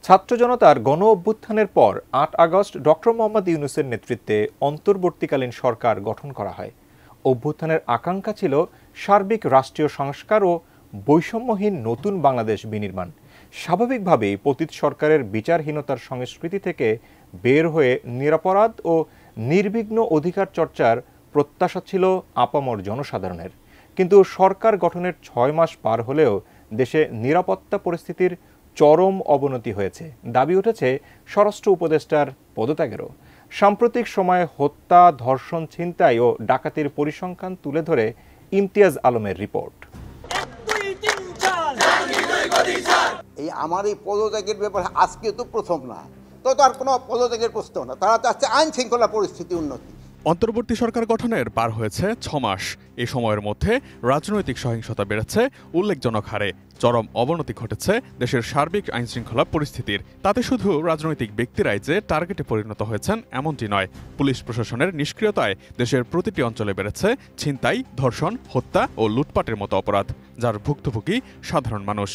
ছাত্র জনতার গণ অভ্যুত্থানের পর ৮ আগস্ট ডক্টর মোহাম্মদ ইউনূসের নেতৃত্বে অন্তর্বর্তীকালীন সরকার গঠন করা হয়। অভ্যুত্থানের আকাঙ্ক্ষা ছিল সার্বিক রাষ্ট্রীয় সংস্কার ও বৈষম্যহীন নতুন বাংলাদেশ বিনির্মাণ। স্বাভাবিকভাবেই পতিত সরকারের বিচারহীনতার সংস্কৃতি থেকে বের হয়ে নিরপরাধ ও নির্বিঘ্ন অধিকার চর্চার প্রত্যাশা ছিল আপামর জনসাধারণের। কিন্তু সরকার গঠনের ৬ মাস পার হলেও দেশে নিরাপত্তা পরিস্থিতির চরম অবনতি হয়েছে। দাবি উঠেছে স্বরাষ্ট্র উপদেষ্টার পদত্যাগেরও। সাম্প্রতিক সময়ে হত্যা, ধর্ষণ, ছিনতাই ও ডাকাতির পরিসংখ্যান তুলে ধরে ইমতিয়াজ আলমের রিপোর্ট। আমার এই পদত্যাগের ব্যাপারে আজকে তো প্রথম না, তো তার কোনো পদত্যাগের প্রশ্ন না। তারা চাচ্ছে আইন শৃঙ্খলা পরিস্থিতি উন্নতি। অন্তর্বর্তী সরকার গঠনের পার হয়েছে ৬ মাস। এই সময়ের মধ্যে রাজনৈতিক সহিংসতা বেড়েছে উল্লেখজনক হারে। চরম অবনতি ঘটেছে দেশের সার্বিক আইনশৃঙ্খলা পরিস্থিতির। তাতে শুধু রাজনৈতিক ব্যক্তিরাই যে টার্গেটে পরিণত হয়েছেন এমনটি নয়, পুলিশ প্রশাসনের নিষ্ক্রিয়তায় দেশের প্রতিটি অঞ্চলে বেড়েছে ছিনতাই, ধর্ষণ, হত্যা ও লুটপাটের মতো অপরাধ, যার ভুক্তভোগী সাধারণ মানুষ।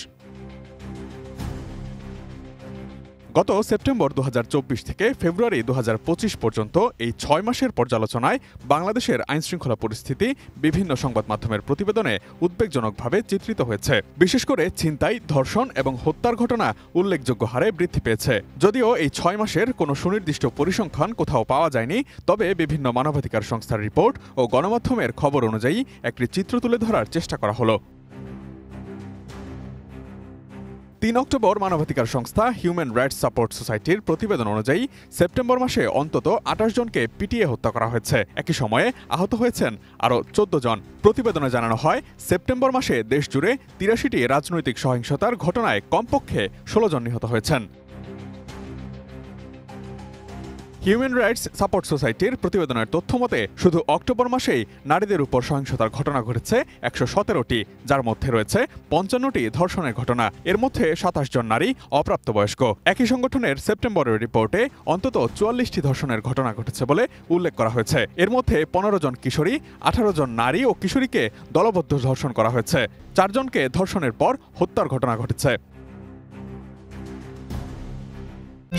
গত সেপ্টেম্বর ২০২৪ থেকে ফেব্রুয়ারি ২০২৫ পর্যন্ত এই ৬ মাসের পর্যালোচনায় বাংলাদেশের আইনশৃঙ্খলা পরিস্থিতি বিভিন্ন সংবাদ মাধ্যমের প্রতিবেদনে উদ্বেগজনকভাবে চিত্রিত হয়েছে। বিশেষ করে ছিনতাই, ধর্ষণ এবং হত্যার ঘটনা উল্লেখযোগ্য হারে বৃদ্ধি পেয়েছে। যদিও এই ৬ মাসের কোনো সুনির্দিষ্ট পরিসংখ্যান কোথাও পাওয়া যায়নি, তবে বিভিন্ন মানবাধিকার সংস্থার রিপোর্ট ও গণমাধ্যমের খবর অনুযায়ী একটি চিত্র তুলে ধরার চেষ্টা করা হলো। ৩ অক্টোবর মানবাধিকার সংস্থা হিউম্যান রাইটস সাপোর্ট সোসাইটির প্রতিবেদন অনুযায়ী সেপ্টেম্বর মাসে অন্তত ২৮ জনকে পিটিয়ে হত্যা করা হয়েছে। একই সময়ে আহত হয়েছেন আরও ১৪ জন। প্রতিবেদনে জানানো হয়, সেপ্টেম্বর মাসে দেশজুড়ে ৮৩টি রাজনৈতিক সহিংসতার ঘটনায় কমপক্ষে ১৬ জন নিহত হয়েছেন। হিউম্যান রাইটস সাপোর্ট সোসাইটির প্রতিবেদনের তথ্য মতে শুধু অক্টোবর মাসেই নারীদের উপর সহিংসতার ঘটনা ঘটেছে ১১৭টি, যার মধ্যে রয়েছে ৫৫টি ধর্ষণের ঘটনা। এর মধ্যে ২৭ জন নারী অপ্রাপ্তবয়স্ক। একই সংগঠনের সেপ্টেম্বরের রিপোর্টে অন্তত ৪৪টি ধর্ষণের ঘটনা ঘটেছে বলে উল্লেখ করা হয়েছে। এর মধ্যে ১৫ জন কিশোরী, ১৮ জন নারী ও কিশোরীকে দলবদ্ধ ধর্ষণ করা হয়েছে। ৪ জনকে ধর্ষণের পর হত্যার ঘটনা ঘটেছে।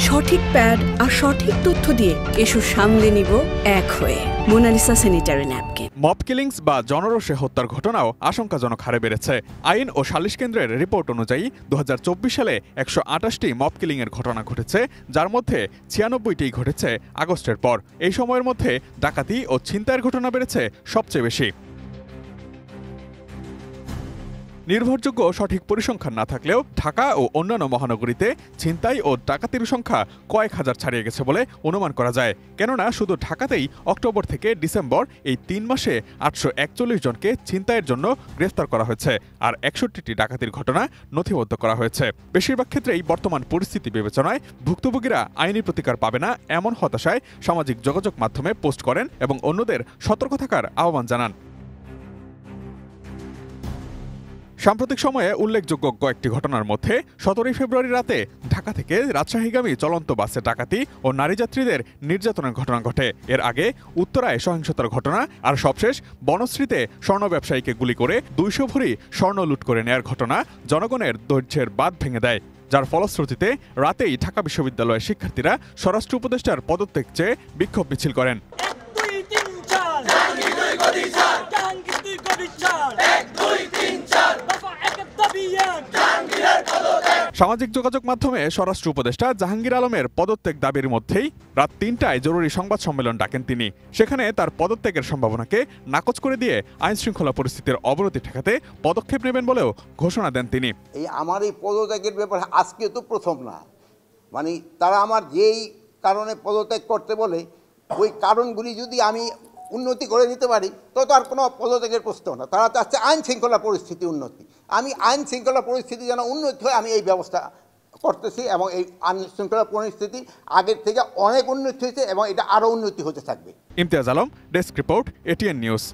সঠিক প্যাড আর সঠিক তথ্য দিয়ে এসব সামলে নিব এক হয়ে। Monalisa sanitary napkin. Mob killings বা জনরোষে হত্যার ঘটনাও আশঙ্কাজনক হারে বেড়েছে। আইন ও সালিশ কেন্দ্রের রিপোর্ট অনুযায়ী ২০২৪ সালে ১২৮টি মব কিলিংয়ের ঘটনা ঘটেছে, যার মধ্যে ৯৬টি ঘটেছে আগস্টের পর। এই সময়ের মধ্যে ডাকাতি ও ছিনতাইয়ের ঘটনা বেড়েছে সবচেয়ে বেশি। নির্ভরযোগ্য সঠিক পরিসংখ্যান না থাকলেও ঢাকা ও অন্যান্য মহানগরীতে ছিনতাই ও ডাকাতির সংখ্যা কয়েক হাজার ছাড়িয়ে গেছে বলে অনুমান করা যায়। কেননা শুধু ঢাকাতেই অক্টোবর থেকে ডিসেম্বর এই ৩ মাসে ৮৪১ জনকে ছিনতাইয়ের জন্য গ্রেফতার করা হয়েছে, আর ৬১টি ডাকাতির ঘটনা নথিবদ্ধ করা হয়েছে। বেশিরভাগ ক্ষেত্রেই বর্তমান পরিস্থিতি বিবেচনায় ভুক্তভোগীরা আইনি প্রতিকার পাবে না এমন হতাশায় সামাজিক যোগাযোগ মাধ্যমে পোস্ট করেন এবং অন্যদের সতর্ক থাকার আহ্বান জানান। সাম্প্রতিক সময়ে উল্লেখযোগ্য কয়েকটি ঘটনার মধ্যে ১৭ ফেব্রুয়ারি রাতে ঢাকা থেকে রাজশাহীগামী চলন্ত বাসে ডাকাতি ও নারী যাত্রীদের নির্যাতনের ঘটনা ঘটে। এর আগে উত্তরায় সহিংসতার ঘটনা, আর সবশেষ বনশ্রীতে স্বর্ণ ব্যবসায়ীকে গুলি করে ২০০ ভরি স্বর্ণ লুট করে নেয়ার ঘটনা জনগণের ধৈর্যের বাঁধ ভেঙে দেয়, যার ফলশ্রুতিতে রাতেই ঢাকা বিশ্ববিদ্যালয়ের শিক্ষার্থীরা স্বরাষ্ট্র উপদেষ্টার পদত্যাগ চেয়ে বিক্ষোভ মিছিল করেন। সামাজিক যোগাযোগ মাধ্যমে স্বরাষ্ট্র উপদেষ্টা জাহাঙ্গীর আলমের পদত্যাগ দাবির মধ্যেই রাত ৩টায় জরুরি সংবাদ সম্মেলন ডাকেন তিনি। সেখানে তার পদত্যাগের সম্ভাবনাকে নাকচ করে দিয়ে আইনশৃঙ্খলা পরিস্থিতির অবনতি ঠেকাতে পদক্ষেপ নেবেন বলেও ঘোষণা দেন তিনি। আমার এই পদত্যাগের ব্যাপারে আজকে তো প্রথম না, তারা আমার যেই কারণে পদত্যাগ করতে বলে ওই কারণগুলি যদি আমি উন্নতি করে দিতে পারি তো আর কোনো পদত্যাগের প্রশ্ন না। তারা চাচ্ছে আইন শৃঙ্খলা পরিস্থিতি উন্নতি। আমি আইন শৃঙ্খলা পরিস্থিতি যেন উন্নতি হয় আমি এই ব্যবস্থা করতেছি, এবং এই আইন শৃঙ্খলা পরিস্থিতি আগের থেকে অনেক উন্নতি হয়েছে এবং এটা আরও উন্নতি হতে থাকবে। Imtiaz Alam, desk report, ATN news.